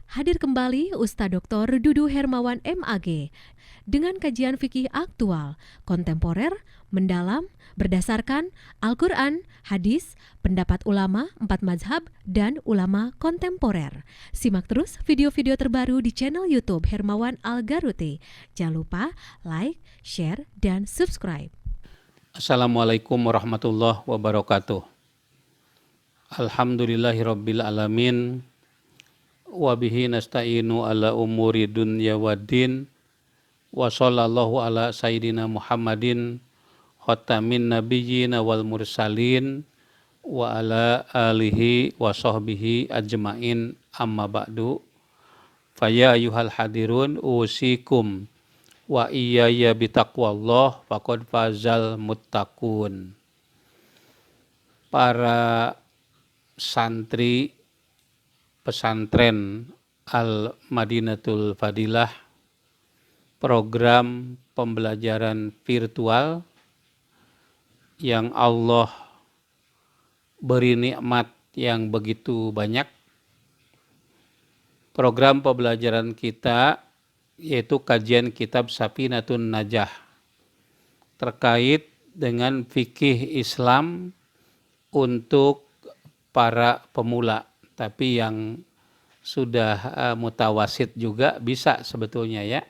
Hadir kembali Ustadz Dr. Dudu Hermawan MAG dengan kajian fikih aktual, kontemporer, mendalam, berdasarkan Al-Quran, hadis, pendapat ulama, 4 mazhab, dan ulama kontemporer. Simak terus video-video terbaru di channel YouTube Hermawan Al-Garuti. Jangan lupa like, share, dan subscribe. Assalamualaikum warahmatullahi wabarakatuh. Alhamdulillahirabbil alamin. Wa bihi nasta'inu ala umuri dunya waddin. Wa sallallahu ala sayyidina Muhammadin khatamin nabiyyina wal mursalin wa ala alihi wa sahbihi ajmain, amma ba'du. Faya ayyuhal hadirun usikum wa iyaya bitaqwallah faqad fazal muttaqun. Para santri pesantren Al-Madinatul Fadilah, program pembelajaran virtual yang Allah beri nikmat yang begitu banyak. Program pembelajaran kita yaitu kajian kitab Safinatun Najah terkait dengan fikih Islam untuk para pemula, tapi yang sudah mutawasid juga bisa sebetulnya ya.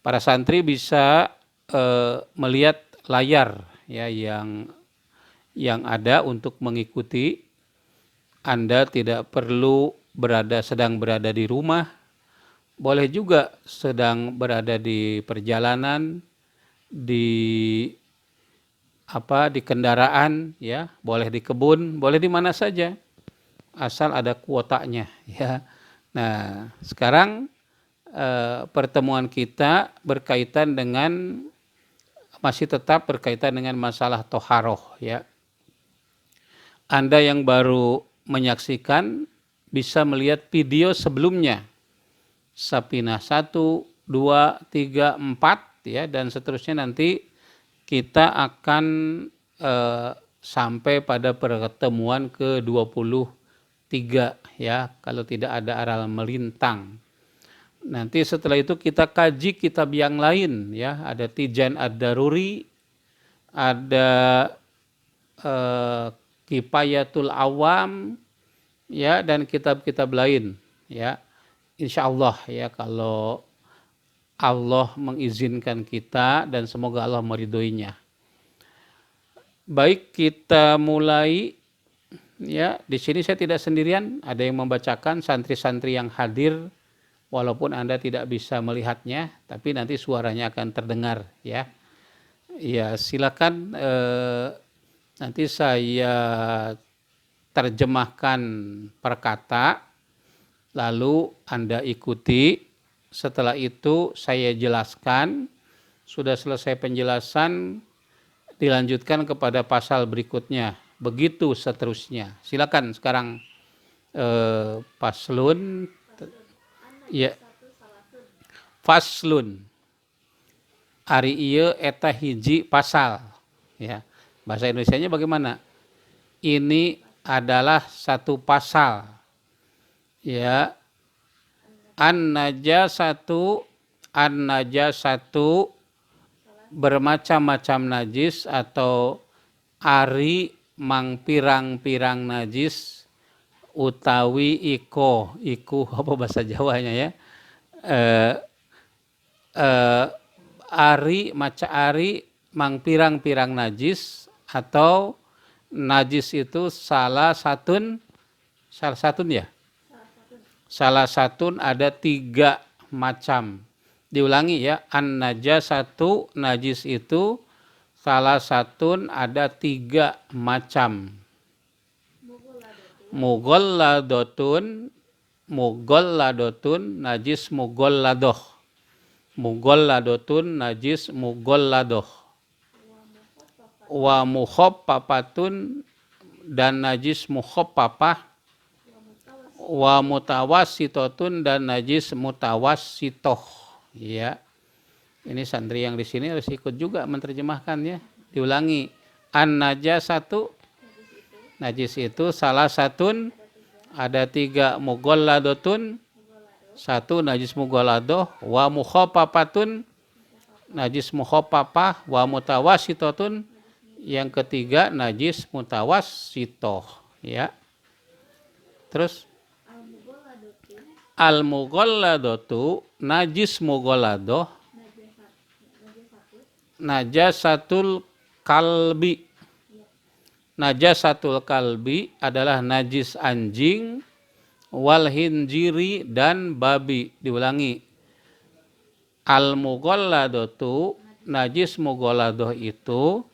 Para santri bisa melihat layar ya yang ada untuk mengikuti. Anda tidak perlu sedang berada di rumah, boleh juga sedang berada di perjalanan, di kendaraan ya, boleh di kebun, boleh di mana saja asal ada kuotanya ya. Nah, sekarang pertemuan kita masih tetap berkaitan dengan masalah toharoh ya. Anda yang baru menyaksikan bisa melihat video sebelumnya, Safinah 1, 2, 3, 4 ya, dan seterusnya. Nanti kita akan sampai pada pertemuan ke-23 ya, kalau tidak ada aral melintang. Nanti setelah itu kita kaji kitab yang lain ya, ada Tijan Ad-Daruri, ada Kifayatul Awam ya, dan kitab-kitab lain ya. Insyaallah ya, kalau Allah mengizinkan kita dan semoga Allah meridhoinya. Baik, kita mulai ya. Di sini saya tidak sendirian, ada yang membacakan, santri-santri yang hadir walaupun Anda tidak bisa melihatnya, tapi nanti suaranya akan terdengar ya. Ya, silakan nanti saya terjemahkan per kata, lalu Anda ikuti. Setelah itu saya jelaskan. Sudah selesai penjelasan, dilanjutkan kepada pasal berikutnya. Begitu seterusnya. Silakan sekarang paslun ya. Faslun. Ari ieu eta hiji pasal ya. Bahasa Indonesianya bagaimana? Ini adalah satu pasal ya. An-najasatu bermacam-macam najis atau ari mang pirang-pirang najis utawi iku apa bahasa Jawanya ya, ari mang pirang-pirang najis, atau najis itu salah satun ya, salah satun ada 3 macam. Diulangi ya, an-najasatu najis itu salah satun ada 3 macam. Mughalladotun najis mughalladoh. Mughalladotun najis mughalladoh. Wa mukhaffafatun dan najis mukhaffafah. Wa mutawassitatun dan najis mutawassitoh ya. Ini santri yang di sini harus ikut juga menerjemahkan ya. Diulangi, an-najasatu najis itu salah satun ada 3, mughalladatun Satu najis mughaladoh, wa mukhafafatun najis mukhafafah, wa mutawassitotun. Yang ketiga najis mutawassitoh, ya. Terus al mughalladatu najis mughaladoh, najasatul kalbi. Najasatul kalbi adalah najis anjing, wal hinjiri dan babi. Diulangi. Al mughalladatu najis mughaladoh itu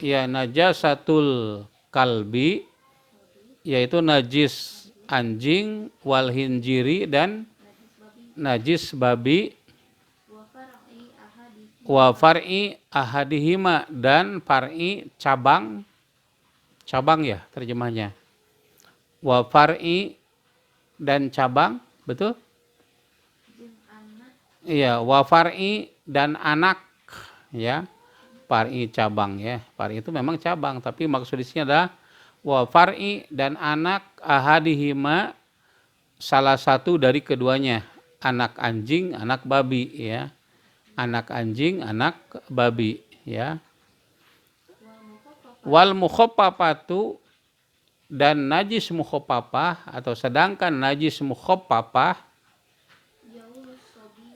najasatul kalbi, yaitu najis anjing, wal hinjiri dan najis babi, wa far'i ahadihima dan far'i cabang ya terjemahnya, wa far'i dan cabang, betul? Iya, wa far'i dan anak, ya, far'i cabang, ya. Far'i itu memang cabang, tapi maksud di sini adalah wa far'i dan anak ahadihima, salah satu dari keduanya, anak anjing, anak babi, ya. Anak anjing, anak babi, ya. Wal mukhaffafatu dan najis mukhaffafah, atau sedangkan najis mukhaffafah,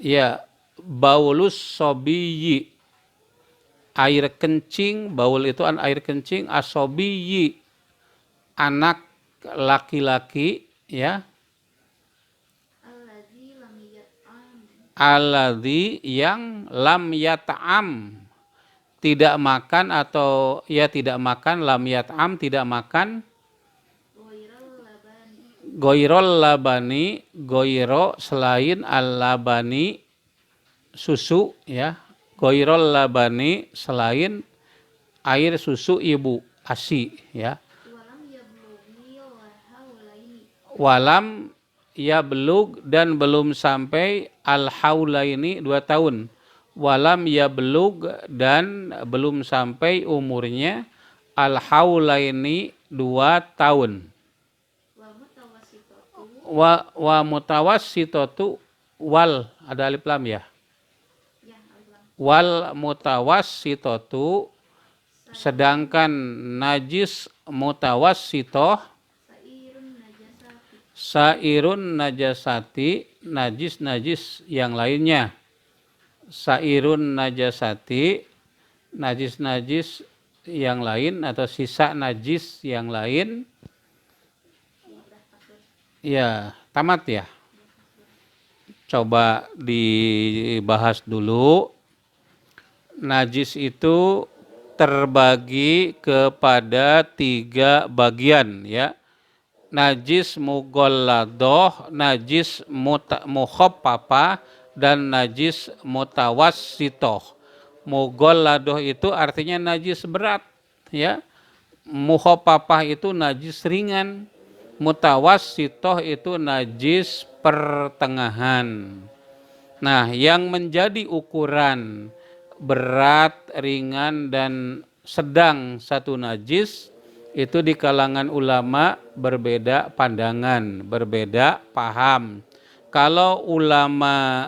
ya, baulus sobiyi, air kencing. Baul itu air kencing, asobiyi anak laki-laki, ya. Alladzi yang lam yata'am, tidak makan, atau ya tidak makan, lam yat'am tidak makan, goirol labani, goiro selain al labani susu, ya. Goirol labani selain air susu ibu ASI, ya. Walam ya belug dan belum sampai al haulaini 2 tahun. Walam ya belug dan belum sampai umurnya al haulaini 2 tahun. Wa mutawassitatu, wal ada alif lam, ya. Wal mutawassitatu sedangkan najis mutawassitoh, sairun najasati najis-najis yang lainnya. Sairun najasati najis-najis yang lain atau sisa najis yang lain. Ya, tamat ya. Coba dibahas dulu. Najis itu terbagi kepada 3 bagian, ya. Najis mughalladoh, najis mukhaffafah, dan najis mutawassitoh. Mughalladoh itu artinya najis berat, ya. Mukhaffafah itu najis ringan. Mutawassitoh itu najis pertengahan. Nah, yang menjadi ukuran berat, ringan, dan sedang satu najis itu di kalangan ulama berbeda pandangan, berbeda paham. Kalau ulama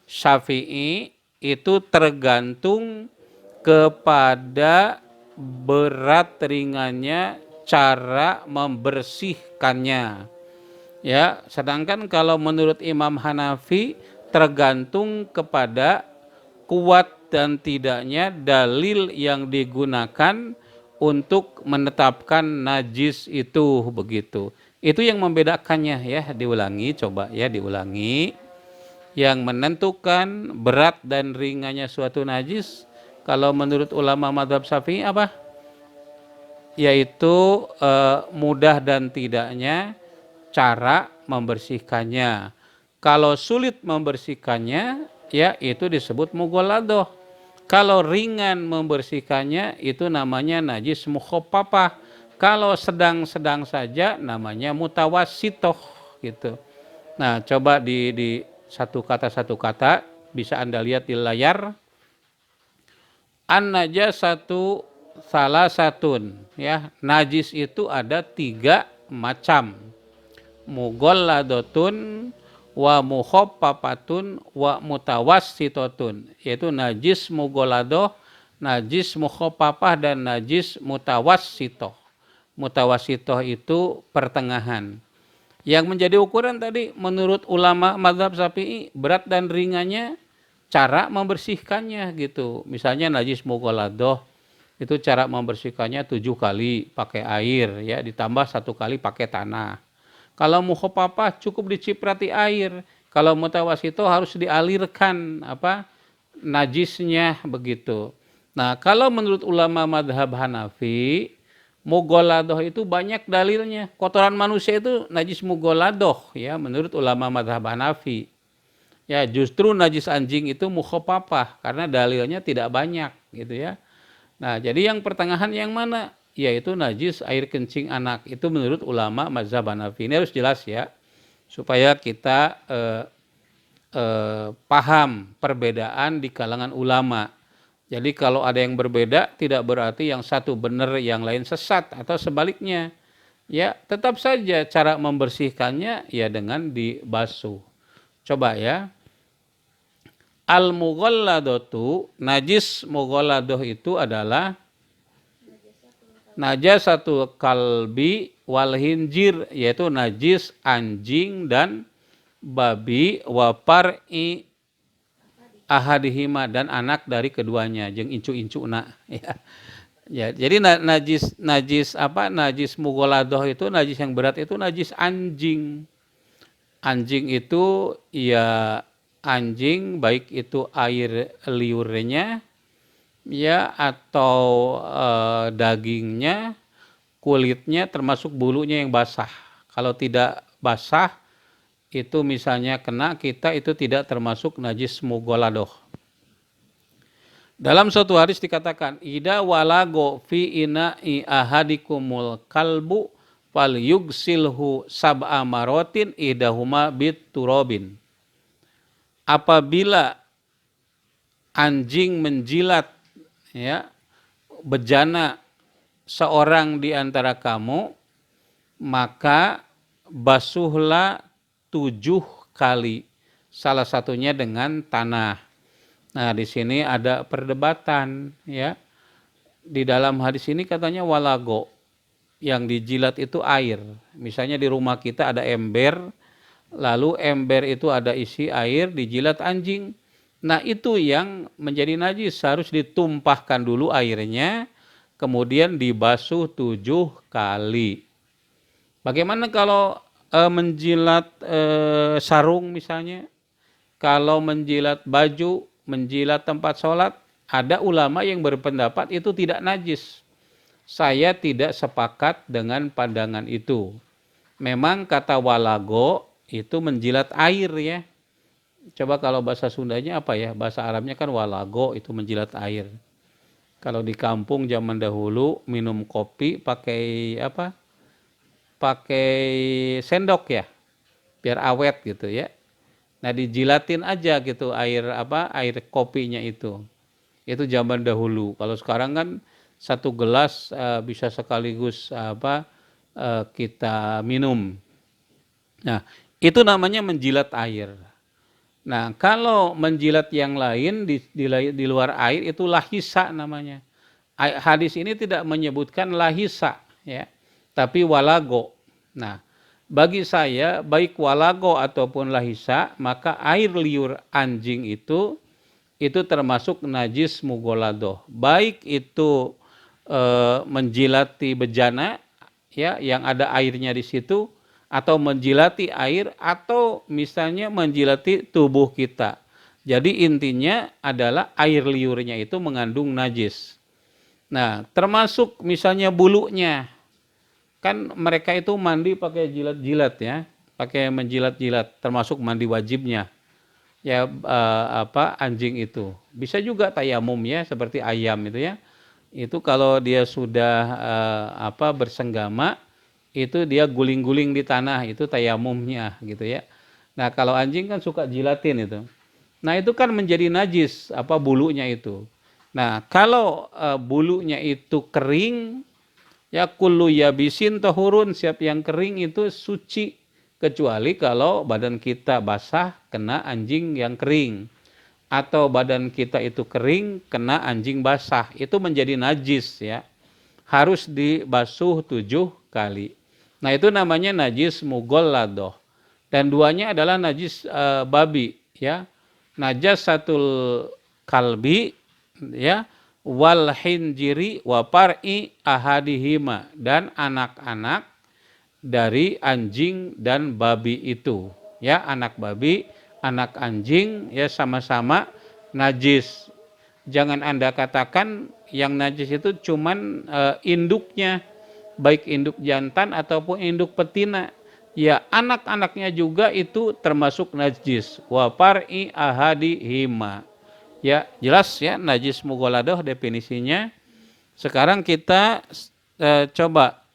Syafi'i itu tergantung kepada berat ringannya, cara membersihkannya, ya. Sedangkan kalau menurut Imam Hanafi tergantung kepada kuat dan tidaknya dalil yang digunakan untuk menetapkan najis itu, begitu. Itu yang membedakannya, ya. Diulangi, coba ya diulangi. Yang menentukan berat dan ringannya suatu najis kalau menurut ulama mazhab Syafi'i apa? Yaitu mudah dan tidaknya cara membersihkannya. Kalau sulit membersihkannya, ya itu disebut mughalladoh. Kalau ringan membersihkannya itu namanya najis mukhaffafah. Kalau sedang-sedang saja namanya mutawassitoh, gitu. Nah, coba di satu kata bisa Anda lihat di layar. An-najasatu salasatun, ya. Najis itu ada 3 macam. Mughalladatun wa mukhaffafatun wa mutawassitotun, yaitu najis mughalladah, najis mukhaffafah, dan najis mutawassitoh. Mutawassitoh itu pertengahan. Yang menjadi ukuran tadi menurut ulama mazhab Syafi'i, berat dan ringannya cara membersihkannya gitu. Misalnya najis mughalladah itu cara membersihkannya 7 kali pakai air ya, ditambah 1 kali pakai tanah. Kalau mukhaffafah cukup diciprati air. Kalau mutawassitoh harus dialirkan najisnya begitu. Nah, kalau menurut ulama madhab Hanafi, mughalladah itu banyak dalilnya. Kotoran manusia itu najis mughalladah ya, menurut ulama madhab Hanafi. Ya, justru najis anjing itu mukhaffafah karena dalilnya tidak banyak gitu ya. Nah, jadi yang pertengahan yang mana? Yaitu najis air kencing anak. Itu menurut ulama mazhab Hanafi. Ini harus jelas ya, supaya kita paham perbedaan di kalangan ulama. Jadi kalau ada yang berbeda, tidak berarti yang satu benar, yang lain sesat, atau sebaliknya. Ya, tetap saja cara membersihkannya ya dengan dibasuh. Coba ya. Al-mughalladatu, najis mughalladah itu adalah najasatul kalbi wal hinjir, yaitu najis anjing dan babi, wa par'i ahadihima, dan anak dari keduanya, jeung incu-incuna ya. Ya, jadi najis mughalladah itu, najis yang berat itu najis anjing. Anjing itu ya anjing, baik itu air liurnya ya atau dagingnya, kulitnya, termasuk bulunya yang basah. Kalau tidak basah itu misalnya kena kita, itu tidak termasuk najis mughalladah. Dalam suatu hadis dikatakan, ida walago fi ina'i ahadikumul kalbu fal yugsilhu sab'a marotin idahuma bit turobin. Apabila anjing menjilat ya bejana seorang di antara kamu, maka basuhlah 7 kali, salah satunya dengan tanah. Nah, di sini ada perdebatan ya. Di dalam hadis ini katanya walago, yang dijilat itu air. Misalnya di rumah kita ada ember, lalu ember itu ada isi air, dijilat anjing. Nah, itu yang menjadi najis, harus ditumpahkan dulu airnya, kemudian dibasuh 7 kali. Bagaimana kalau menjilat sarung misalnya? Kalau menjilat baju, menjilat tempat sholat, ada ulama yang berpendapat itu tidak najis. Saya tidak sepakat dengan pandangan itu. Memang kata walago itu menjilat air ya. Coba kalau bahasa Sundanya apa ya? Bahasa Arabnya kan walago, itu menjilat air. Kalau di kampung zaman dahulu minum kopi pakai apa? Pakai sendok ya, biar awet gitu ya. Nah, dijilatin aja gitu air air kopinya itu. Itu zaman dahulu. Kalau sekarang kan 1 gelas bisa sekaligus kita minum. Nah, itu namanya menjilat air. Nah, kalau menjilat yang lain di luar air itu lahisa namanya. Hadis ini tidak menyebutkan lahisa ya, tapi walago. Nah, bagi saya baik walago ataupun lahisa, maka air liur anjing itu termasuk najis mughalladah. Baik itu menjilati bejana ya yang ada airnya di situ, atau menjilati air, atau misalnya menjilati tubuh kita. Jadi intinya adalah air liurnya itu mengandung najis. Nah, termasuk misalnya bulunya. Kan mereka itu mandi pakai jilat-jilat ya, pakai menjilat-jilat, termasuk mandi wajibnya. Ya anjing itu. Bisa juga tayamum ya, seperti ayam itu ya. Itu kalau dia sudah bersenggama, itu dia guling-guling di tanah, itu tayamumnya gitu ya. Nah, kalau anjing kan suka jilatin itu. Nah, itu kan menjadi najis bulunya itu. Nah, kalau bulunya itu kering, Ya kullu yabisin tahurun, siap yang kering itu suci, kecuali kalau badan kita basah kena anjing yang kering, atau badan kita itu kering kena anjing basah, itu menjadi najis ya. Harus dibasuh 7 kali. Nah itu namanya najis mughalladah. Dan duanya adalah najis babi ya. Najasatul kalbi ya, wal hinjiri wa par'i ahadihima, dan anak-anak dari anjing dan babi itu ya. Anak babi, anak anjing ya sama-sama najis. Jangan Anda katakan yang najis itu cuman induknya, baik induk jantan ataupun induk betina. Ya, anak-anaknya juga itu termasuk najis. Wa par'i ahadihima. Ya, jelas ya najis mughalladah definisinya. Sekarang kita coba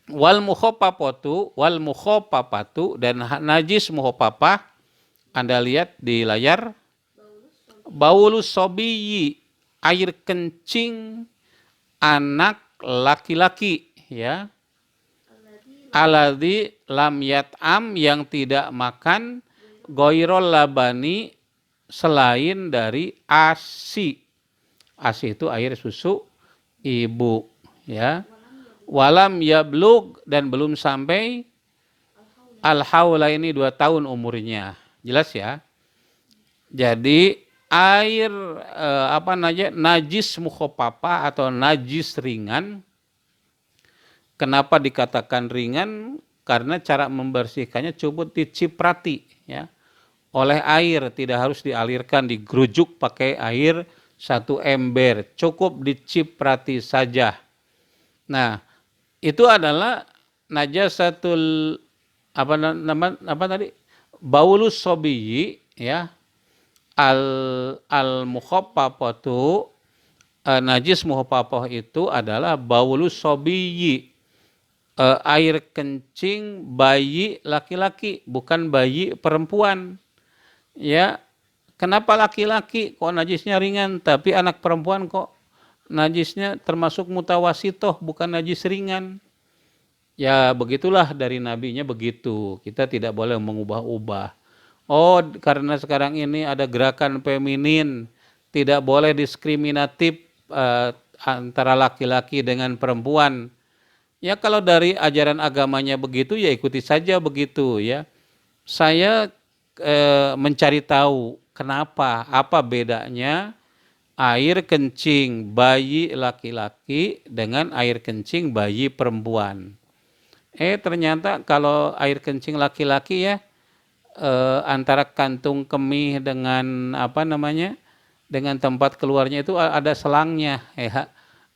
wal mukhafafatu dan najis mukhafafah. Anda lihat di layar. Baulus sobiyi, air kencing anak laki-laki ya. Aladzi lam yat'am, yang tidak makan, goirol labani, selain dari ASI. ASI itu air susu ibu ya. Walam yablug, dan belum sampai al-haula, ini 2 tahun umurnya. Jelas ya. Jadi air najis mukhafafah atau najis ringan. Kenapa dikatakan ringan? Karena cara membersihkannya cukup diciprati ya oleh air, tidak harus dialirkan, digerujuk pakai air 1 ember, cukup diciprati saja. Nah, itu adalah najasatul apa tadi? Baulus sobiyi ya. Al mukhaffafatu, najis mukhafafah itu adalah baulus sobiyi, air kencing bayi laki-laki, bukan bayi perempuan ya. Kenapa laki-laki kok najisnya ringan, tapi anak perempuan kok najisnya termasuk mutawasitoh, bukan najis ringan? Ya begitulah, dari nabinya begitu, kita tidak boleh mengubah-ubah. Oh, karena sekarang ini ada gerakan feminin, tidak boleh diskriminatif antara laki-laki dengan perempuan. Ya kalau dari ajaran agamanya begitu, ya ikuti saja begitu ya. Saya mencari tahu kenapa, apa bedanya air kencing bayi laki-laki dengan air kencing bayi perempuan. Ternyata kalau air kencing laki-laki ya, antara kantung kemih dengan dengan tempat keluarnya itu ada selangnya ya.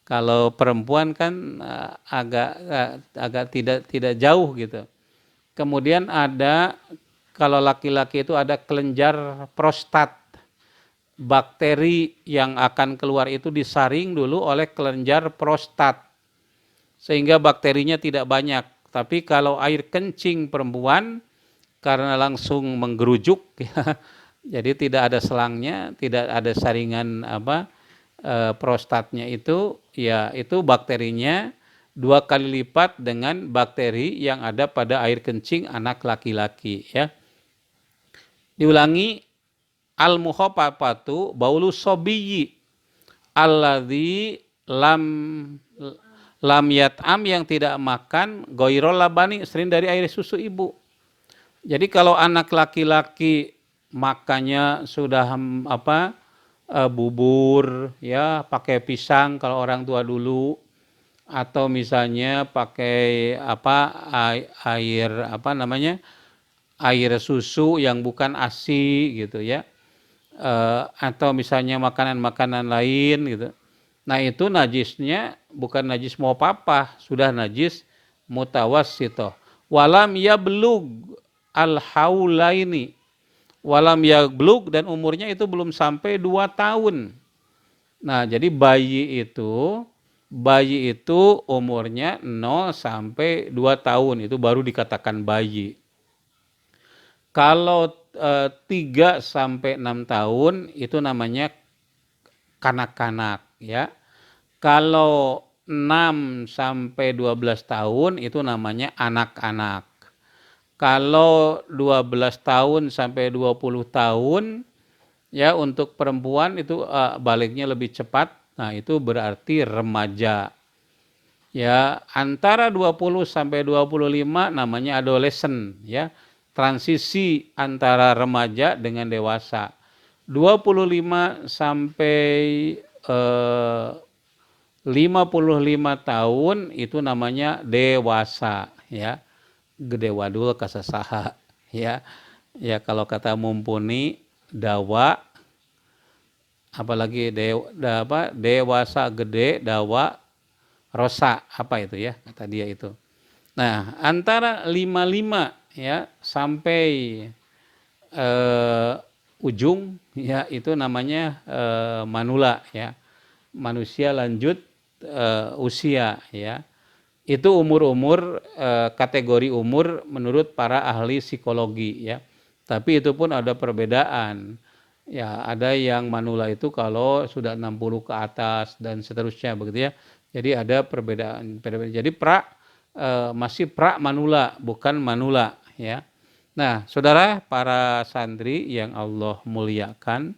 Kalau perempuan kan agak tidak jauh gitu. Kemudian ada, kalau laki-laki itu ada kelenjar prostat. Bakteri yang akan keluar itu disaring dulu oleh kelenjar prostat, sehingga bakterinya tidak banyak. Tapi kalau air kencing perempuan, karena langsung menggerujuk ya, jadi tidak ada selangnya, tidak ada saringan prostatnya itu, ya itu bakterinya 2 kali lipat dengan bakteri yang ada pada air kencing anak laki-laki ya. Diulangi, al mukhafafatu baulus sobiyi alladzi lam yat'am, yang tidak makan, goirol labani, selain dari air susu ibu. Jadi kalau anak laki-laki makannya sudah bubur ya, pakai pisang kalau orang tua dulu, atau misalnya pakai air susu yang bukan ASI gitu ya, atau misalnya makanan-makanan lain gitu. Nah itu najisnya bukan najis mukhafafah, sudah najis mutawassithah. Walam yablug al-haulaini, walam yablug, dan umurnya itu belum sampai 2 tahun. Nah jadi bayi itu umurnya 0 sampai 2 tahun, itu baru dikatakan bayi. Kalau 3 sampai 6 tahun itu namanya kanak-kanak ya. Kalau 6 sampai 12 tahun itu namanya anak-anak. Kalau 12 tahun sampai 20 tahun ya untuk perempuan itu baliknya lebih cepat. Nah, itu berarti remaja. Ya, antara 20 sampai 25 namanya adolescent ya. Transisi antara remaja dengan dewasa. 25 sampai 55 tahun itu namanya dewasa ya. Gede wadul kasasaha ya. Ya kalau kata mumpuni dawa apalagi dewasa gede dawa rosa apa itu ya kata dia itu. Nah, antara 55 ya sampai ujung ya itu namanya manula ya. Manusia lanjut usia ya. Itu umur-umur kategori umur menurut para ahli psikologi ya. Tapi itu pun ada perbedaan. Ya, ada yang manula itu kalau sudah 60 ke atas dan seterusnya begitu ya. Jadi ada perbedaan. Jadi masih pra manula bukan manula ya. Nah, saudara para santri yang Allah muliakan,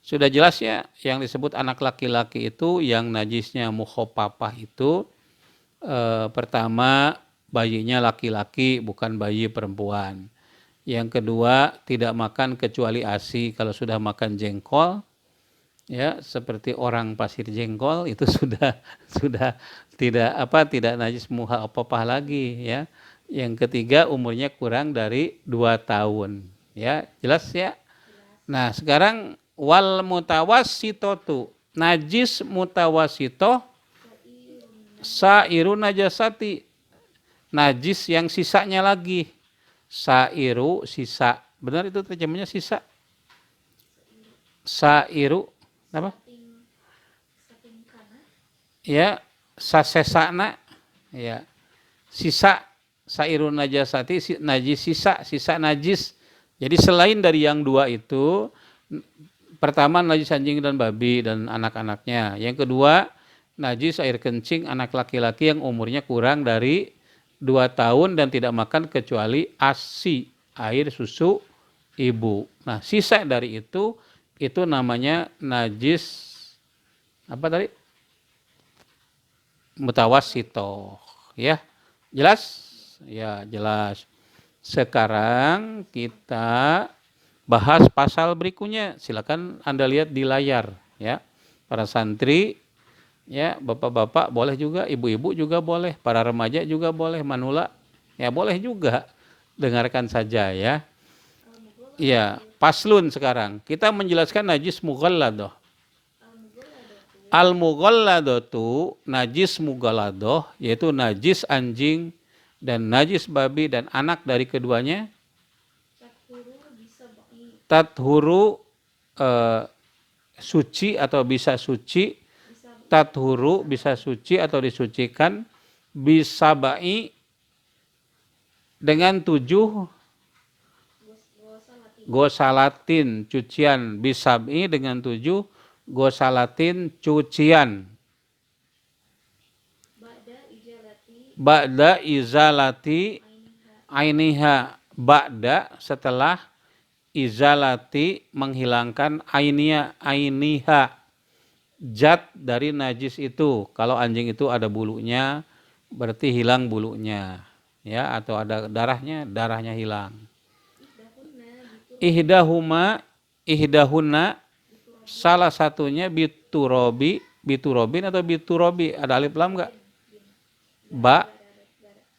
sudah jelas ya yang disebut anak laki-laki itu yang najisnya mukhopapah itu pertama bayinya laki-laki bukan bayi perempuan. Yang kedua tidak makan kecuali ASI. Kalau sudah makan jengkol ya seperti orang pasir jengkol itu sudah tidak najis mukhopapah lagi ya. Yang ketiga umurnya kurang dari 2 tahun ya. Jelas ya? Nah, sekarang wal mutawassitotu najis mutawasito sairu najasati najis yang sisanya lagi sairu sisa benar itu terjemahnya sisa sairu apa ya sasesana ya sisa sairu najasati najis sisa najis. Jadi selain dari yang dua itu pertama najis anjing dan babi dan anak-anaknya. Yang kedua najis air kencing anak laki-laki yang umurnya kurang dari 2 tahun dan tidak makan kecuali ASI, air susu ibu. Nah, sisa dari itu namanya najis apa tadi? Mutawassito. Ya. Jelas? Ya, jelas. Sekarang kita bahas pasal berikutnya. Silakan Anda lihat di layar ya. Para santri ya, bapak-bapak boleh juga, ibu-ibu juga boleh, para remaja juga boleh, manula ya boleh juga. Dengarkan saja ya. Iya, paslun sekarang. Kita menjelaskan najis mughalladoh. Al-mughalladotu najis mughalladoh yaitu najis anjing dan najis babi dan anak dari keduanya. Tathuru suci atau bisa suci. Tathuru bisa suci atau disucikan bisa bai dengan 7 gosalatin cucian bisabi dengan 7 gosalatin cucian ba'da izalati ainiha ba'da setelah izalati menghilangkan ainiha zat dari najis itu. Kalau anjing itu ada bulunya, berarti hilang bulunya, ya, atau ada darahnya hilang. Ihdahuna, salah satunya biturobin atau biturobi. Ada alif lam nggak?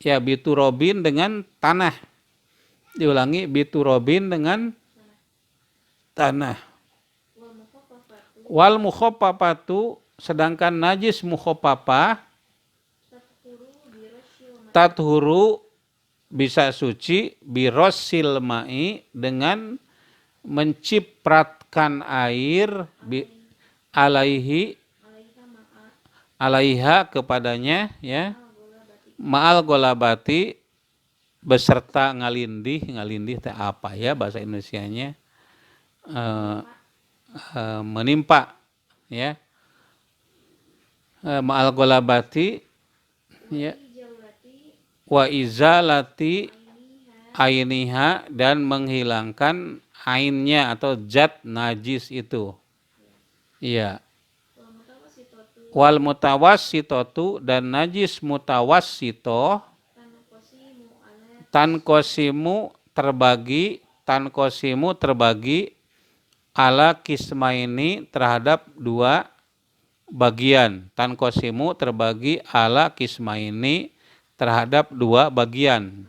Ya biturobin dengan tanah. Diulangi biturobin dengan tanah. Wal mukhopapatu sedangkan najis mukhopapah tathuru bisa suci birossil ma'i dengan mencipratkan air alaiha kepadanya ya ma'al golabati beserta ngalindih teh apa ya bahasa Indonesianya menimpa ya ma'al golabati ya, wa izalati ainiha, dan menghilangkan ainnya atau zat najis itu. Iya. Wal mutawassitotu, dan najis mutawassito tankosimu terbagi ala kismaini terhadap dua bagian. Tankosimu terbagi ala kismaini terhadap dua bagian.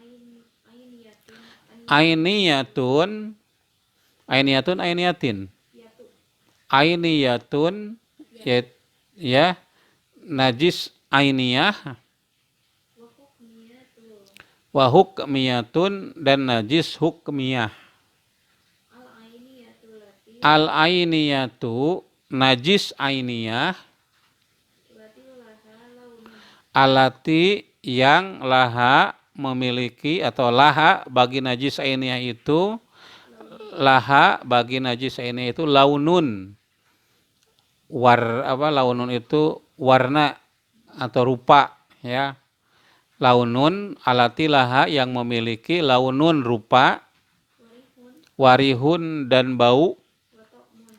Ainiyatun ya najis ainiyah, wa hukmiyatun, dan najis hukmiyah. Al ainiyatu najis ainiyah, alati yang laha memiliki, atau laha bagi najis ainiyah itu, launun, launun itu warna atau rupa ya. Launun alati laha yang memiliki, launun rupa, warihun dan bau,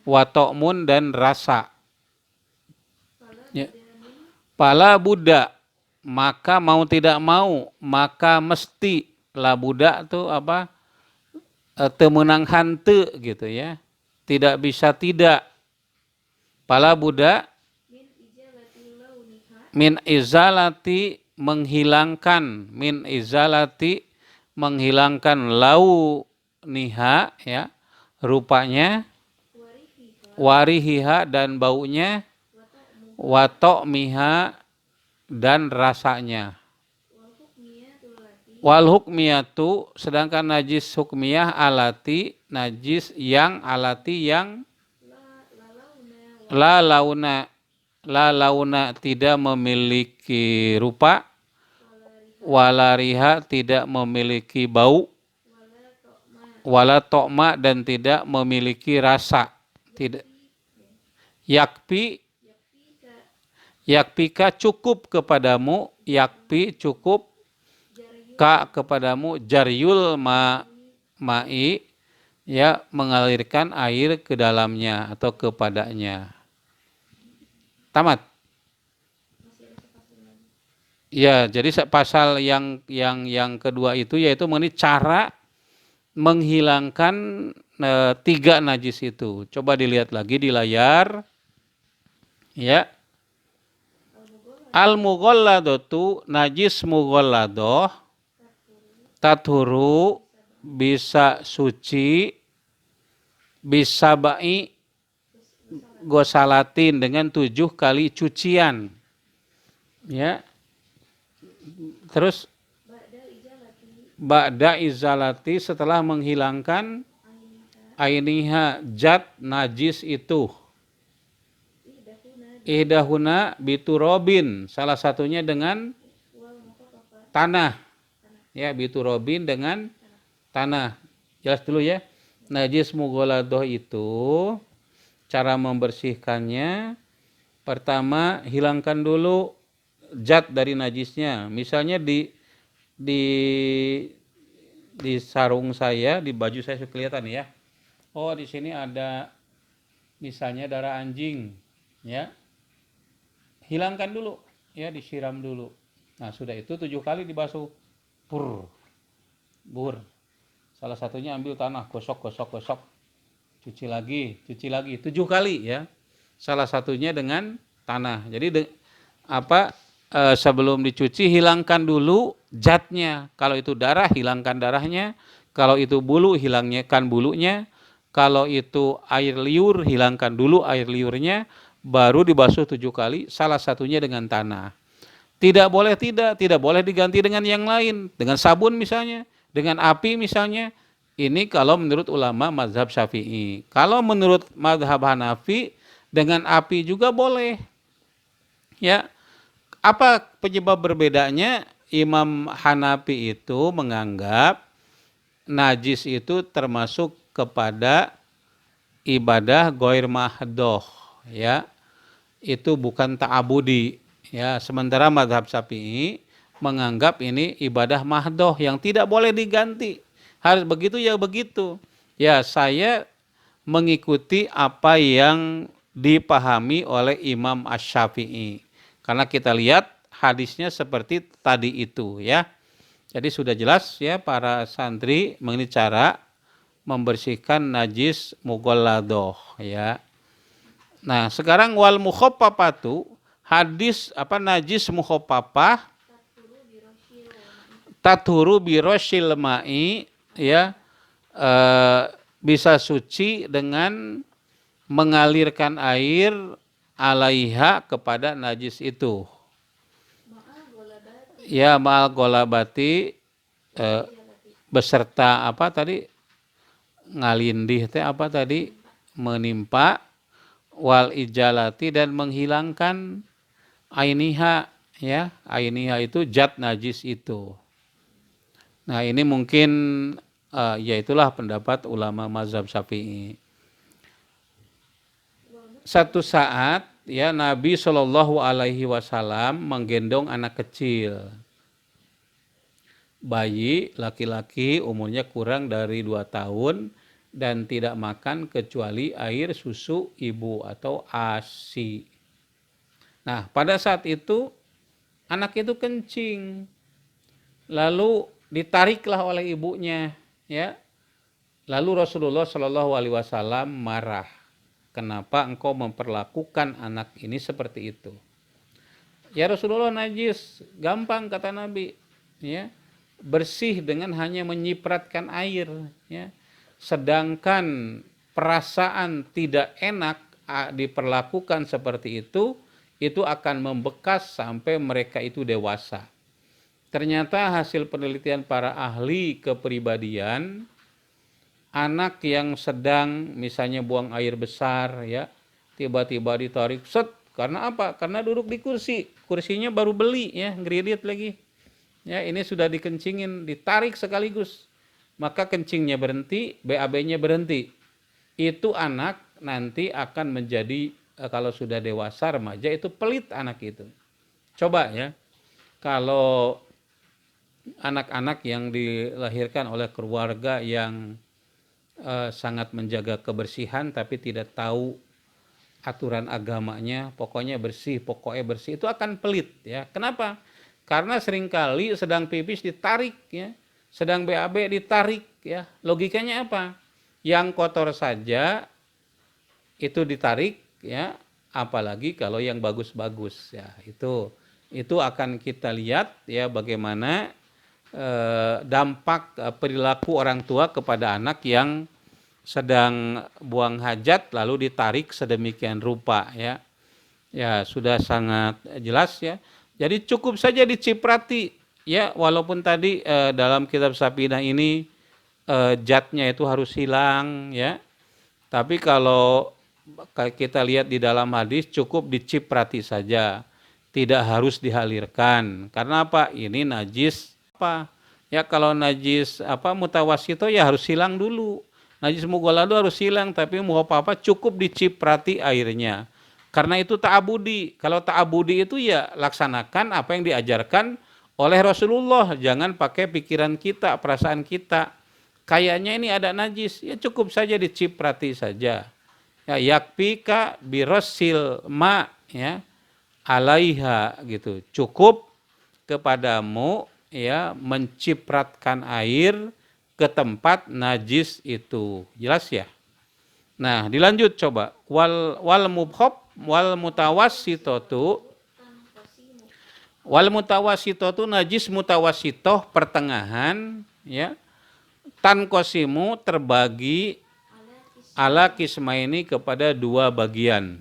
watokmun dan rasa. Ya. Pala buddha, maka mau tidak mau, maka mesti. La buddha itu apa? Temenang hante gitu ya. Tidak bisa tidak. Pala buddha min izalati menghilangkan lau niha ya, rupanya, warihiha dan baunya, watok miha dan rasanya. Wal hukmiyatu, sedangkan najis hukmiyah alati, najis yang la launa tidak memiliki rupa, walariha tidak memiliki bau, wala tokma dan tidak memiliki rasa. Tidak. Yakpika cukup kepadamu, cukup kepadamu, jaryul ma'i ya, mengalirkan air ke dalamnya atau kepadanya. Tamat. Ya, jadi pasal yang kedua itu yaitu mengenai cara menghilangkan 3 najis itu. Coba dilihat lagi di layar. Ya. Al-mughalladatu, najis mughalladoh, tathuru, bisa suci, bisa ba'i gosalatin, dengan 7 kali cucian. Ya. Terus ba'da izalati, setelah menghilangkan ainiha, zat najis itu. Ihdahuna biturobin, salah satunya dengan tanah. Ya, biturobin dengan tanah. Jelas dulu ya. Najis mughalladoh itu cara membersihkannya, pertama hilangkan dulu zat dari najisnya. Misalnya di sarung saya, di baju saya kelihatan ya. Oh, di sini ada misalnya darah anjing, ya. Hilangkan dulu, ya, disiram dulu. Nah, sudah itu 7 kali dibasuh. Bur. Salah satunya ambil tanah, gosok. Cuci lagi 7 kali ya. Salah satunya dengan tanah. Jadi sebelum dicuci hilangkan dulu zatnya. Kalau itu darah, hilangkan darahnya. Kalau itu bulu, hilangkan bulunya. Kalau itu air liur, hilangkan dulu air liurnya. Baru dibasuh 7 kali, salah satunya dengan tanah. Tidak boleh diganti dengan yang lain. Dengan sabun misalnya, dengan api misalnya. Ini kalau menurut ulama mazhab Syafi'i. Kalau menurut mazhab Hanafi, dengan api juga boleh. Ya. Apa penyebab berbedanya? Imam Hanafi itu menganggap najis itu termasuk kepada ibadah ghair mahdoh, ya. Itu bukan ta'abudi, Ya, sementara mazhab Syafi'i menganggap ini ibadah mahdoh yang tidak boleh diganti. Harus begitu ya begitu. Ya, saya mengikuti apa yang dipahami oleh Imam Asy-Syafi'i. Karena kita lihat hadisnya seperti tadi itu ya. Jadi sudah jelas ya para santri mengenai cara membersihkan najis mughalladoh ya. Nah, sekarang wal mukhaffafatu hadis najis mukhaffafah tathuru birosyil ma'i ya, bisa suci dengan mengalirkan air alaiha kepada najis itu. Ya, ma'al golabati beserta apa tadi ngalindih teh apa tadi menimpa wal ijalati dan menghilangkan ainiha ya, ainiha itu zat najis itu. Nah, ini mungkin ya itulah pendapat ulama mazhab Syafi'i. Satu saat ya Nabi Shallallahu alaihi wasallam menggendong anak kecil. Bayi laki-laki umurnya kurang dari 2 tahun dan tidak makan kecuali air susu ibu atau ASI. Nah, pada saat itu anak itu kencing. Lalu ditariklah oleh ibunya, ya. Lalu Rasulullah Shallallahu alaihi wasallam marah. Kenapa engkau memperlakukan anak ini seperti itu? Ya Rasulullah, najis, gampang kata Nabi, ya. Bersih dengan hanya menyipratkan air, ya. Sedangkan perasaan tidak enak diperlakukan seperti itu akan membekas sampai mereka itu dewasa. Ternyata hasil penelitian para ahli kepribadian, anak yang sedang misalnya buang air besar ya, tiba-tiba ditarik set, karena apa? Karena duduk di kursi, kursinya baru beli ya, ngeririt lagi. Ya, ini sudah dikencingin, ditarik sekaligus. Maka kencingnya berhenti, BAB-nya berhenti. Itu anak nanti akan menjadi kalau sudah dewasa remaja itu pelit anak itu. Coba ya, kalau anak-anak yang dilahirkan oleh keluarga yang sangat menjaga kebersihan tapi tidak tahu aturan agamanya, pokoknya bersih, itu akan pelit ya. Kenapa? Karena seringkali sedang pipis ditarik ya, sedang BAB ditarik ya. Logikanya apa? Yang kotor saja itu ditarik ya, apalagi kalau yang bagus-bagus ya. Itu akan kita lihat ya bagaimana dampak perilaku orang tua kepada anak yang sedang buang hajat lalu ditarik sedemikian rupa ya. Ya, sudah sangat jelas ya. Jadi cukup saja diciprati ya, walaupun tadi dalam kitab Safinah ini zatnya itu harus hilang ya. Tapi kalau kita lihat di dalam hadis cukup diciprati saja, tidak harus dihalirkan. Karena apa? Ini najis apa? Ya kalau najis mutawasito ya harus hilang dulu. Najis mughalladho harus hilang, tapi mau apa cukup diciprati airnya. Karena itu ta'abudi. Kalau ta'abudi itu ya laksanakan apa yang diajarkan oleh Rasulullah. Jangan pakai pikiran kita, perasaan kita. Kayaknya ini ada najis, ya cukup saja diciprati saja. Ya yakfika birossil ma ya alaiha gitu. Cukup kepadamu ya mencipratkan air ke tempat najis itu. Jelas ya? Nah, dilanjut coba. Wal mubkhab wal mutawassitatu najis mutawassitoh pertengahan ya. Tankosimu terbagi ala kismaini kepada 2 bagian.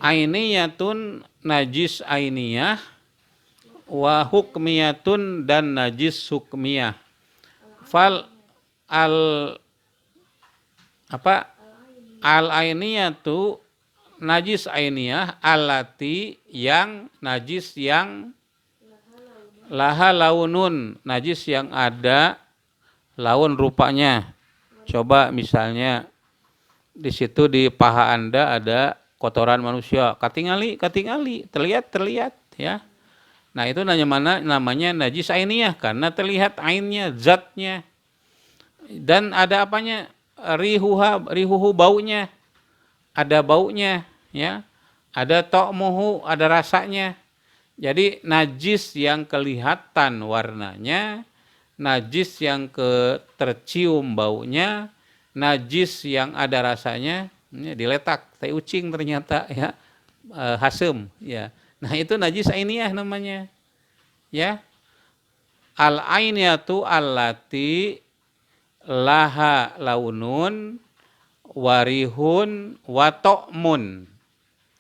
Ainiyatun najis ainiyah wa hukmiyatun dan najis hukmiyah. Fal al ainiyatu najis ainiyah alati yang najis yang laha launun, najis yang ada laun rupanya. Coba misalnya di situ di paha Anda ada kotoran manusia, katingali, terlihat ya. Nah, itu namanya najis ainiyah karena terlihat ainnya, zatnya. Dan ada apanya? Rihuhu baunya. Ada baunya ya. Ada ta'muhu, ada rasanya. Jadi najis yang kelihatan warnanya, najis yang tercium baunya, najis yang ada rasanya, ya, diletak, tai ucing ternyata ya, hasem ya. Nah, itu najis ainiyah namanya. Ya. Al ainiyatu allati laha launun warihun wa ta'mun.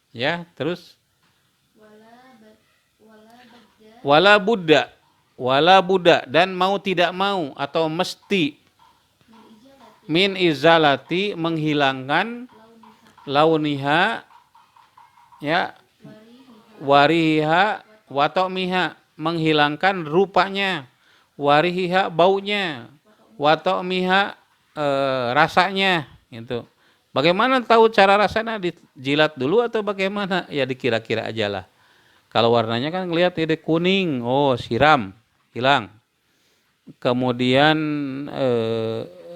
Ya, terus wala buddha dan mau tidak mau atau mesti min izalati menghilangkan launiha ya warihiha watomiha menghilangkan rupanya, warihiha baunya, watomiha rasanya gitu. Bagaimana tahu cara rasanya? Dijilat dulu atau bagaimana? Ya dikira-kira aja lah. Kalau warnanya kan ngelihat ini kuning, oh siram, hilang. Kemudian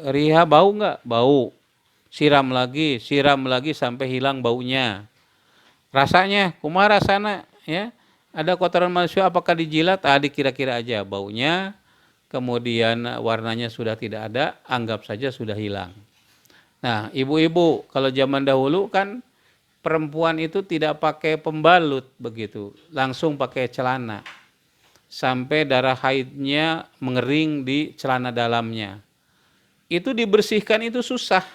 riha bau nggak? Bau. Siram lagi sampai hilang baunya. Rasanya, kumaha rasana ya? Ada kotoran manusia apakah dijilat? Dikira-kira aja baunya. Kemudian warnanya sudah tidak ada, anggap saja sudah hilang. Nah, ibu-ibu kalau zaman dahulu kan perempuan itu tidak pakai pembalut begitu, langsung pakai celana. Sampai darah haidnya mengering di celana dalamnya. Itu dibersihkan itu susah.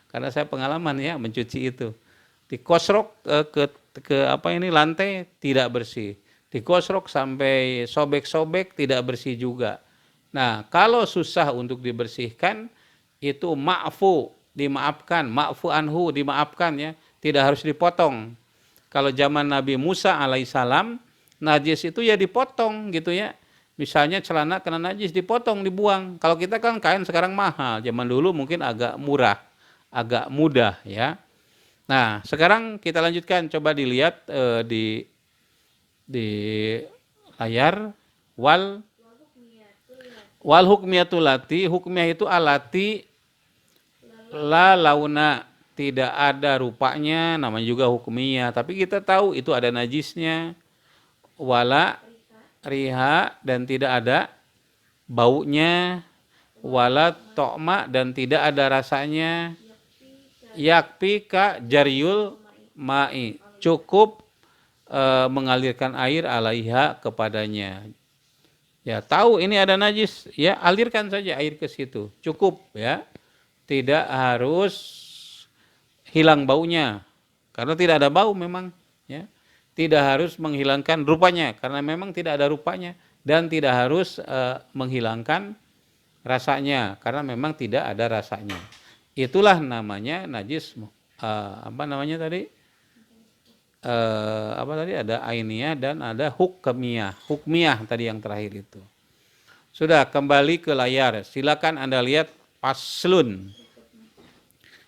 Karena saya pengalaman ya mencuci itu. Dikosrok ke lantai tidak bersih. Dikosrok sampai sobek-sobek tidak bersih juga. Nah, kalau susah untuk dibersihkan itu dimaafkan, ma'fu anhu dimaafkan ya, tidak harus dipotong. Kalau zaman Nabi Musa alaihissalam, najis itu ya dipotong gitu ya. Misalnya celana kena najis dipotong, dibuang. Kalau kita kan kain sekarang mahal, zaman dulu mungkin agak murah, agak mudah ya. Nah, sekarang kita lanjutkan, coba dilihat di layar wal hukmiyatul lati, hukmiyah itu alati la launa, tidak ada rupanya, namanya juga hukmiyah. Tapi kita tahu itu ada najisnya, wala riha dan tidak ada baunya, wala to'ma dan tidak ada rasanya, yakfi ka jaryul ma'i, cukup mengalirkan air alaiha kepadanya. Ya, tahu ini ada najis, ya alirkan saja air ke situ, cukup ya. Tidak harus hilang baunya, karena tidak ada bau memang ya. Tidak harus menghilangkan rupanya, karena memang tidak ada rupanya, dan tidak harus menghilangkan rasanya, karena memang tidak ada rasanya. Itulah namanya najis. Apa namanya tadi? Ada ainiyah dan ada hukmiyah. Hukmiyah tadi yang terakhir itu. Sudah, kembali ke layar. Silakan Anda lihat paslun.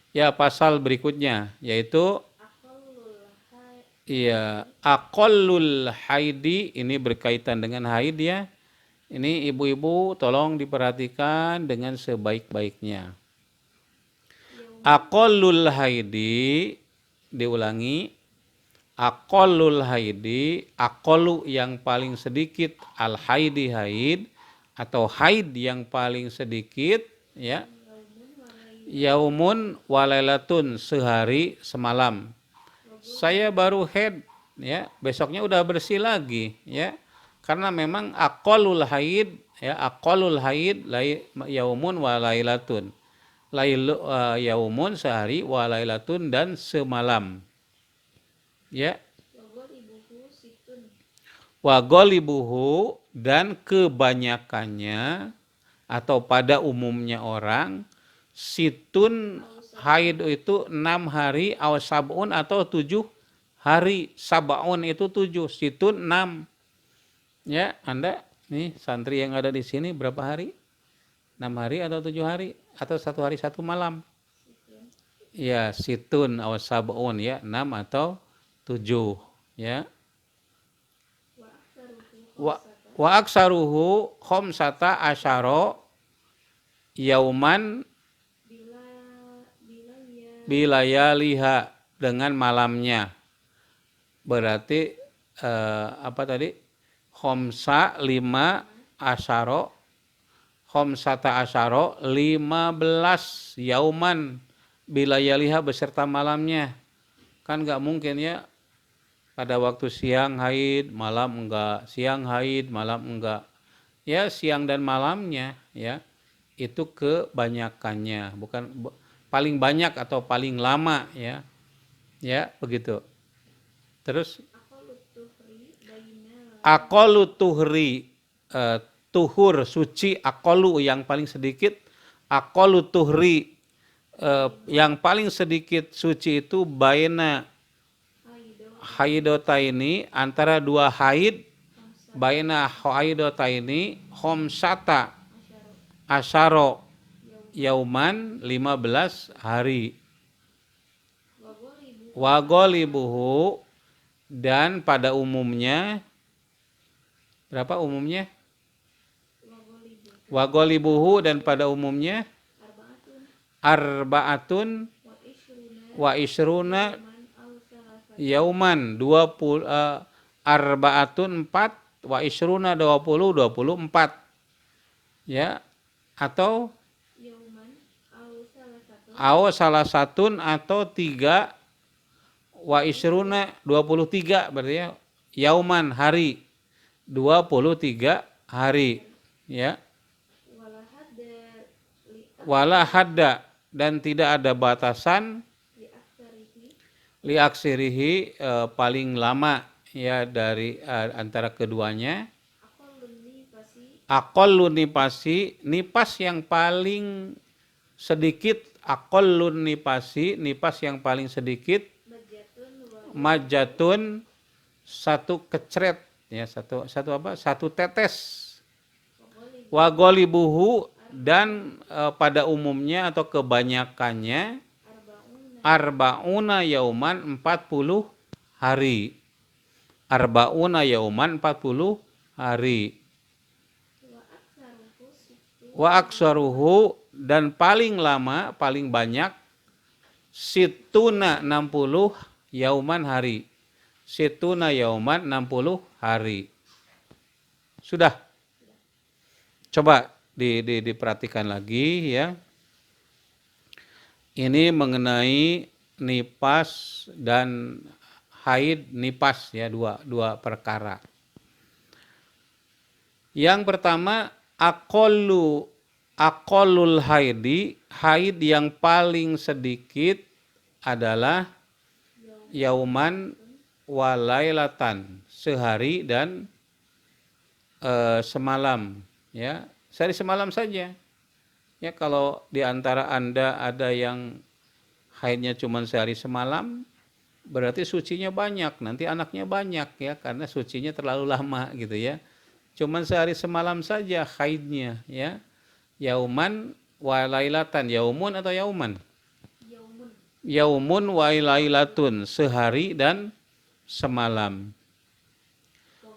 Ya, pasal berikutnya yaitu aqallul haidi, ini berkaitan dengan haid ya. Ini ibu-ibu tolong diperhatikan dengan sebaik-baiknya. Aqallul haidi, diulangi. Aqallul haidi, aqallu yang paling sedikit, al haidi haid atau haid yang paling sedikit ya. Yaumun walailatun, sehari semalam. Saya baru haid ya, besoknya udah bersih lagi ya. Karena memang aqallul haid ya, aqallul haid yaumun walailatun. Yaumun sehari, walailatun dan semalam. Ya. Wa ghalibuhu dan kebanyakannya atau pada umumnya orang, situn haid itu 6 hari, aw sab'un atau 7 hari. Sab'un itu 7, situn 6. Ya, Anda nih santri yang ada di sini berapa hari? 6 hari atau 7 hari? Atau 1 hari 1 malam? Ya, situn aw sab'un ya, 6 atau 7 ya. Wa wa aksaruhu khamsata asyara yauman bilayaliha, dengan malamnya. Berarti apa tadi? Khamsa 5 asyara, khamsata asyara 15 yauman bilayaliha beserta malamnya. Kan nggak mungkin ya pada waktu siang haid, malam enggak, siang haid, malam enggak. Ya siang dan malamnya ya, itu kebanyakannya, bukan paling banyak atau paling lama ya. Ya, begitu. Terus aqallu tuhri, tuhur suci, aqallu yang paling sedikit, aqallu tuhri yang paling sedikit suci itu baina haidotaini, antara dua haid, baina haidotaini khamsata asyara yauman 15 hari. Wa ghalibuhu, dan pada umumnya berapa umumnya? Wa ghalibuhu, dan pada umumnya arba'atun wa isruna yauman, 20 arba'atun 4 wa isruna 24 ya, atau salah satun, atau 3 wa isruna 23, berarti ya yauman hari, 23 hari ya. Wala hadda, dan tidak ada batasan li aksirihi, paling lama ya dari antara keduanya. Aqallun nipasi, nipas yang paling sedikit, aqallun nipasi, nipas yang paling sedikit, majatun, satu kecret ya, satu apa? Satu tetes. Wa ghalibuhu, dan pada umumnya atau kebanyakannya arba'una yauman, 40 hari. Arba'una yauman, 40 hari. Wa aksaruhu, dan paling lama, paling banyak, situna 60 yauman hari. Situna yauman, 60 hari. Sudah. Coba diperhatikan lagi ya. Ini mengenai nipas dan haid nipas ya, dua perkara. Yang pertama, aqallul haidi, haid yang paling sedikit adalah yauman walailatan, sehari dan semalam ya, sehari semalam saja ya. Kalau di antara Anda ada yang haidnya cuma sehari semalam, berarti sucinya banyak, nanti anaknya banyak ya, karena sucinya terlalu lama gitu ya. Cuman sehari semalam saja haidnya ya. Yauman wa lailatan, yaumun atau yauman? Yaumun wa lailatun, sehari dan semalam.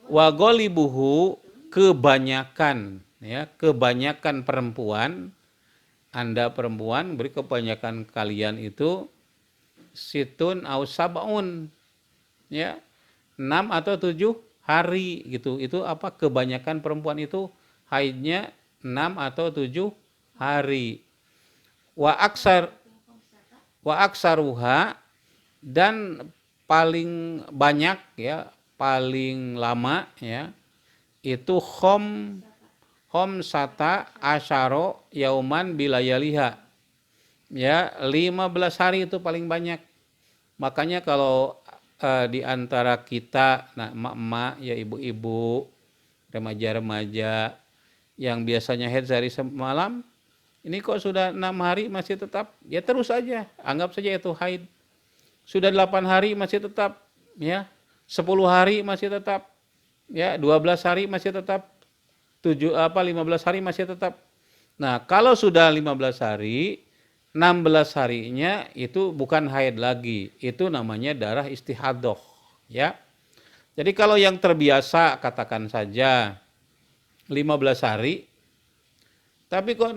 Wa ghalibuhu, kebanyakan ya, kebanyakan perempuan, Anda perempuan, beri kebanyakan kalian itu situn au sab'un ya, 6 atau 7 hari gitu. Itu apa? Kebanyakan perempuan itu haidnya 6 atau 7 hari. Wa aksaruha, dan paling banyak ya, paling lama ya, itu khamsata asyara yauman bilayaliha ya, 15 hari itu paling banyak. Makanya kalau di antara kita, nah emak-emak ya, ibu-ibu, remaja-remaja yang biasanya haid sehari semalam, ini kok sudah 6 hari masih tetap, ya terus aja, anggap saja itu haid. Sudah 8 hari masih tetap ya, 10 hari masih tetap ya, 12 hari masih tetap, 15 hari masih tetap. Nah, kalau sudah 15 hari 16 harinya itu bukan haid lagi, itu namanya darah istihadah, ya. Jadi kalau yang terbiasa katakan saja 15 hari, tapi kok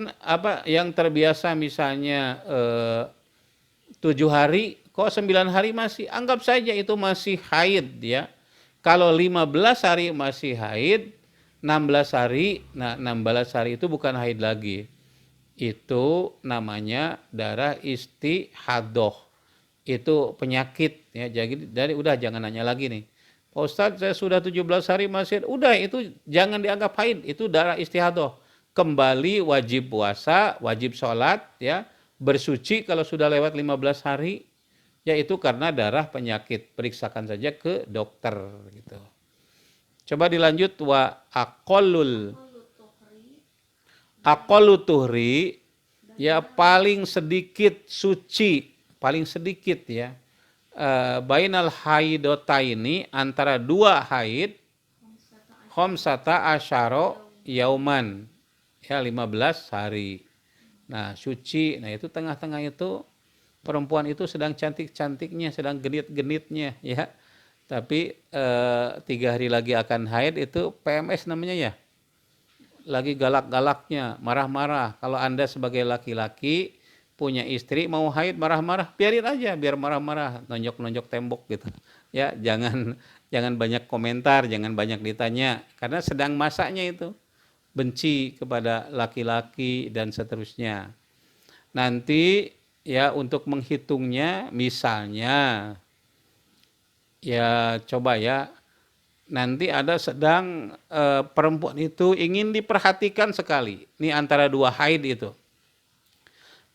yang terbiasa misalnya 7 hari, kok 9 hari masih, anggap saja itu masih haid ya. Kalau 15 hari masih haid, 16 hari, nah 16 hari itu bukan haid lagi. Itu namanya darah istihadah. Itu penyakit ya. Jadi udah jangan nanya lagi nih. Pak Ustadz, saya sudah 17 hari masih, udah itu jangan dianggap haid, itu darah istihadah. Kembali wajib puasa, wajib sholat ya, bersuci kalau sudah lewat 15 hari, yaitu karena darah penyakit. Periksakan saja ke dokter gitu. Coba dilanjut, wa aqallu tuhri ya, paling sedikit suci, paling sedikit ya. Bainal haidotaini, antara dua haid, khamsata asyara yauman ya, 15 hari. Nah suci, nah itu tengah-tengah itu perempuan itu sedang cantik-cantiknya, sedang genit-genitnya ya. Tapi 3 hari lagi akan haid, itu PMS namanya ya. Lagi galak-galaknya, marah-marah. Kalau Anda sebagai laki-laki punya istri mau haid marah-marah, biarin aja, biar marah-marah, nonjok-nonjok tembok gitu. Ya, jangan banyak komentar, jangan banyak ditanya, karena sedang masaknya itu. Benci kepada laki-laki dan seterusnya. Nanti ya untuk menghitungnya misalnya ya coba ya, nanti ada sedang perempuan itu ingin diperhatikan sekali. Ini antara 2 haid itu.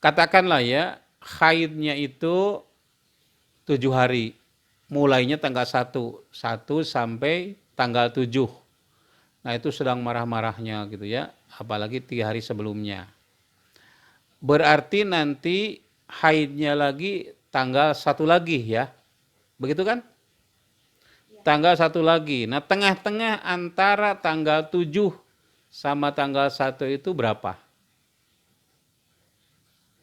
Katakanlah ya, haidnya itu 7 hari. Mulainya tanggal 1 sampai tanggal 7. Nah itu sedang marah-marahnya gitu ya. Apalagi 3 hari sebelumnya. Berarti nanti haidnya lagi tanggal 1 lagi ya. Begitu kan? Tanggal 1 lagi. Nah tengah-tengah antara tanggal 7 sama tanggal 1 itu berapa?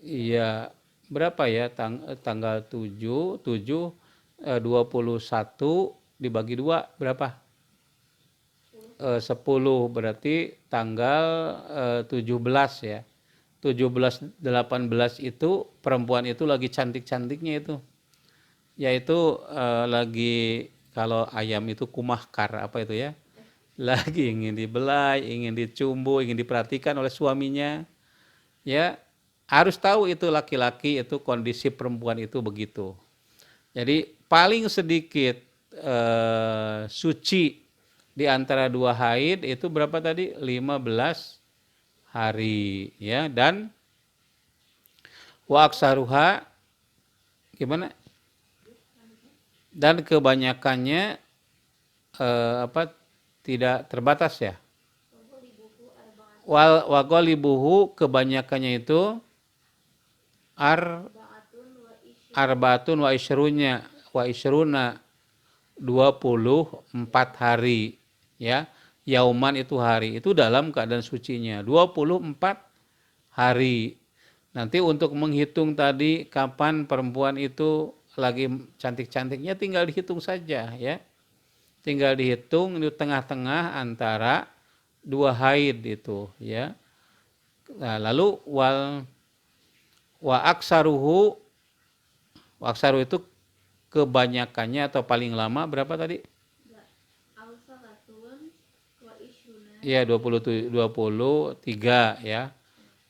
Iya, berapa ya? Tanggal 7, 21 dibagi 2 berapa? 10, berarti tanggal 17 ya. 17, 18 itu perempuan itu lagi cantik-cantiknya itu. Yaitu lagi, kalau ayam itu kumahkar, apa itu ya? Lagi ingin dibelai, ingin dicumbu, ingin diperhatikan oleh suaminya. Ya, harus tahu itu laki-laki itu kondisi perempuan itu begitu. Jadi paling sedikit suci di antara 2 haid itu berapa tadi? 15 hari ya. Dan wa aksaruha gimana? Dan kebanyakannya tidak terbatas ya. Wa ghalibuhu, kebanyakannya itu arbaatun wa isyruna 24 hari ya. Yauman itu hari, itu dalam keadaan sucinya 24 hari. Nanti untuk menghitung tadi kapan perempuan itu lagi cantik-cantiknya tinggal dihitung saja ya. Tinggal dihitung di tengah-tengah antara 2 haid itu ya. Nah, lalu wa aksaruhu itu kebanyakannya atau paling lama berapa tadi? Iya 23 ya.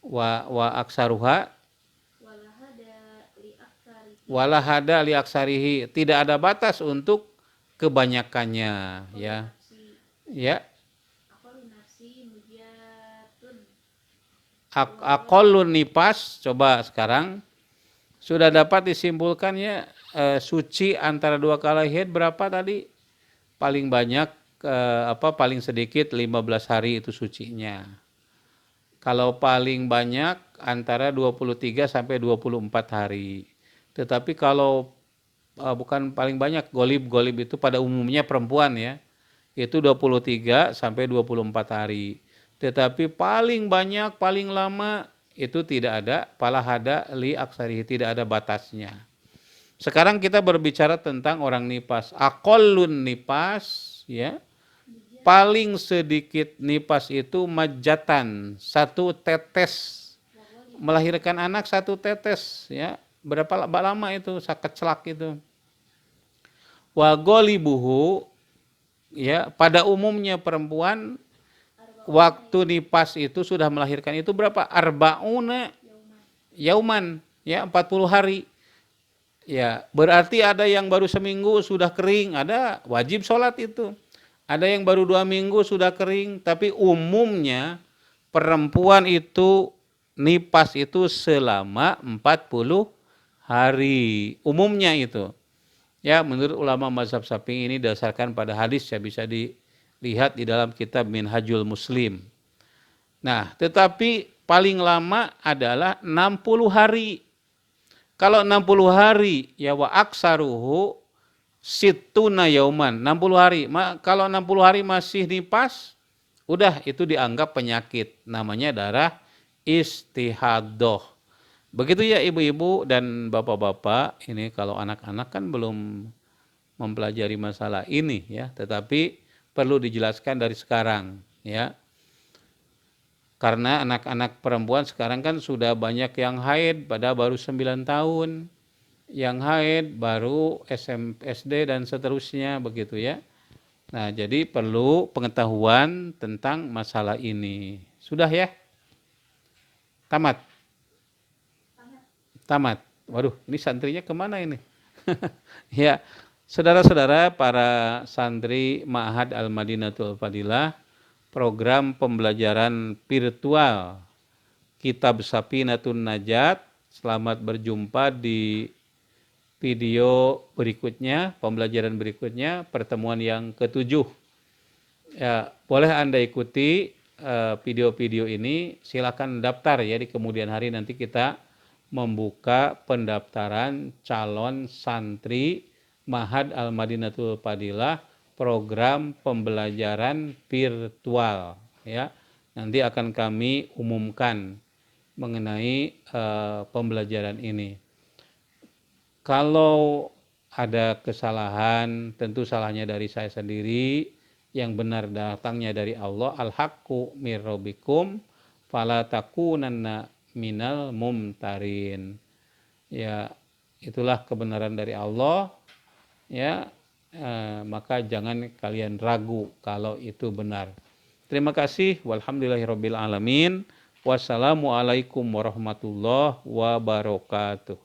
Wa aksaruha walahada li aksarihi, tidak ada batas untuk kebanyakannya ya. Ya. Aqallun nifas, coba sekarang sudah dapat disimpulkannya suci antara 2 kali haid berapa tadi? Paling banyak paling sedikit 15 hari itu sucinya. Kalau paling banyak antara 23 sampai 24 hari. Tetapi kalau bukan paling banyak, golib itu pada umumnya perempuan ya. Itu 23 sampai 24 hari. Tetapi paling banyak, paling lama itu tidak ada palahada li aksarihi, tidak ada batasnya. Sekarang kita berbicara tentang orang nipas. Aqallun nipas, ya. Paling sedikit nipas itu majatan, satu tetes. Melahirkan anak satu tetes, ya. Berapa lama itu sakecelak itu. Wa ghalibuhu, ya, pada umumnya perempuan waktu nipas itu sudah melahirkan itu berapa? Arbauna yauman, ya, 40 hari. Ya, berarti ada yang baru seminggu sudah kering, ada wajib sholat itu. Ada yang baru 2 minggu sudah kering, tapi umumnya perempuan itu nipas itu selama 40 hari. Umumnya itu. Ya, menurut ulama mazhab Syafi'i ini dasarkan pada hadis, ya, bisa dilihat di dalam kitab Minhajul Muslim. Nah, tetapi paling lama adalah 60 hari. Kalau 60 hari, ya wa aksaruhu situna yauman, 60 hari. Kalau 60 hari masih nipas, udah itu dianggap penyakit, namanya darah istihadoh. Begitu ya ibu-ibu dan bapak-bapak, ini kalau anak-anak kan belum mempelajari masalah ini, ya, tetapi perlu dijelaskan dari sekarang, ya. Karena anak-anak perempuan sekarang kan sudah banyak yang haid pada baru 9 tahun, yang haid baru SD dan seterusnya, begitu ya. Nah, jadi perlu pengetahuan tentang masalah ini. Sudah ya? Tamat? Tamat. Waduh, ini santrinya kemana ini? Ya, saudara-saudara para santri Ma'had Al-Madinatul Fadilah, program pembelajaran virtual Kitab Safinatun Najat. Selamat berjumpa di video berikutnya, pembelajaran berikutnya, pertemuan yang ke-7. Ya, boleh Anda ikuti video-video ini, silakan daftar ya, di kemudian hari nanti kita membuka pendaftaran calon santri Ma'had Al-Madinatul Fadilah program pembelajaran virtual, ya. Nanti akan kami umumkan mengenai pembelajaran ini. Kalau ada kesalahan, tentu salahnya dari saya sendiri, yang benar datangnya dari Allah. Al-haqqu mir rabbikum fala takunanna minal mumtarin. Ya, itulah kebenaran dari Allah, ya. Maka jangan kalian ragu kalau itu benar. Terima kasih. Walhamdulillahirabbil alamin. Wassalamualaikum warahmatullahi wabarakatuh.